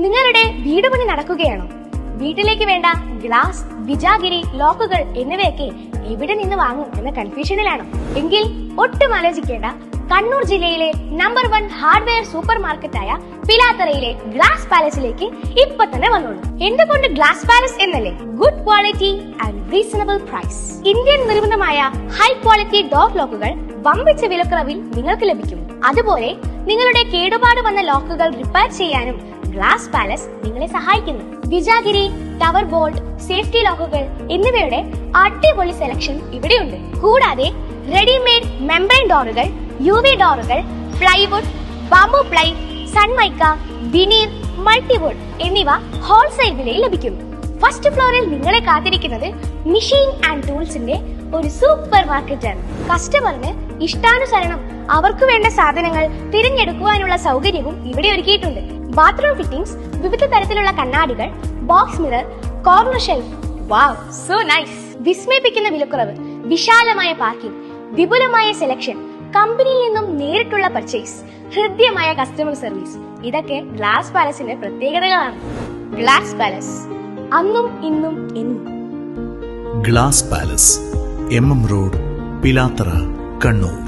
നിങ്ങളുടെ വീട് പണി നടക്കുകയാണോ? വീട്ടിലേക്ക് വേണ്ട ഗ്ലാസ്, വിജാഗിരി, ലോക്കുകൾ എന്നിവയൊക്കെ എവിടെ നിന്ന് വാങ്ങും എന്ന കൺഫ്യൂഷനിലാണോ? എങ്കിൽ ഒട്ടും ആലോചിക്കേണ്ട. കണ്ണൂർ ജില്ലയിലെ നമ്പർ 1 ഹാർഡ്വെയർ സൂപ്പർ മാർക്കറ്റായ പിലാത്തറയിലെ ഗ്ലാസ് പാലസിലേക്ക് ഇപ്പൊ തന്നെ വന്നോളൂ. എന്തുകൊണ്ട് ഗ്ലാസ് പാലസ് എന്നല്ലേ? Good quality and reasonable price. Indian നിർമ്മിതമായ ഹൈ ക്വാളിറ്റി ഡോർ ലോക്കുകൾ വമ്പിച്ച വിലക്കുറവിൽ നിങ്ങൾക്ക് ലഭിക്കും. അതുപോലെ നിങ്ങളുടെ കേടുപാട് വന്ന ലോക്കുകൾ റിപ്പയർ ചെയ്യാനും ഗ്ലാസ് പാലസ് നിങ്ങളെ സഹായിക്കുന്നു. വിജാഗിരി, ടവർ ബോൾട്ട്, സേഫ്റ്റി ലോക്കുകൾ എന്നിവയുടെ അടിപൊളി സെലക്ഷൻ ഇവിടെയുണ്ട്. കൂടാതെ റെഡിമെയ്ഡ് മെംബ്രെയിൻ ഡോറുകൾ, UV ഡോറുകൾ, plywood, bamboo ply, Sunmica, veneer, multiwood എന്നിവ ഹോൾസെയിൽ വിലയിൽ ലഭിക്കുന്നു. ഫസ്റ്റ് ഫ്ലോറിൽ നിങ്ങളെ കാത്തിരിക്കുന്നത് മെഷീൻ ആൻഡ് ടൂൾസിന്റെ ഒരു സൂപ്പർ മാർക്കറ്റാണ്. കസ്റ്റമറിന് ഇഷ്ടാനുസരണം അവർക്ക് വേണ്ട സാധനങ്ങൾ തിരഞ്ഞെടുക്കുവാനുള്ള സൗകര്യവും ഇവിടെ ഒരുക്കിയിട്ടുണ്ട്. ബാത്റൂം ഫിറ്റിംഗ്സ്, വിവിധ തരത്തിലുള്ള കണ്ണാടികൾ, ബോക്സ് മിറർ, കോർണർ ഷെൽഫ്. വാവ്, സോ നൈസ്! വിസ്മയിപ്പിക്കുന്ന വിലക്കുറവ്, വിശാലമായ പാർക്കിംഗ്, വിപുലമായ സെലക്ഷൻ, കമ്പനിയിൽ നിന്നും നേരിട്ടുള്ള പർച്ചേസ്, ഹൃദ്യമായ കസ്റ്റമർ സർവീസ്, ഇതൊക്കെ ഗ്ലാസ് പാലസിന്റെ പ്രത്യേകതകളാണ്. ഗ്ലാസ് പാലസ്, അന്നും ഇന്നും എന്നും. Glass palace, MM road, Pilathara, Kannur.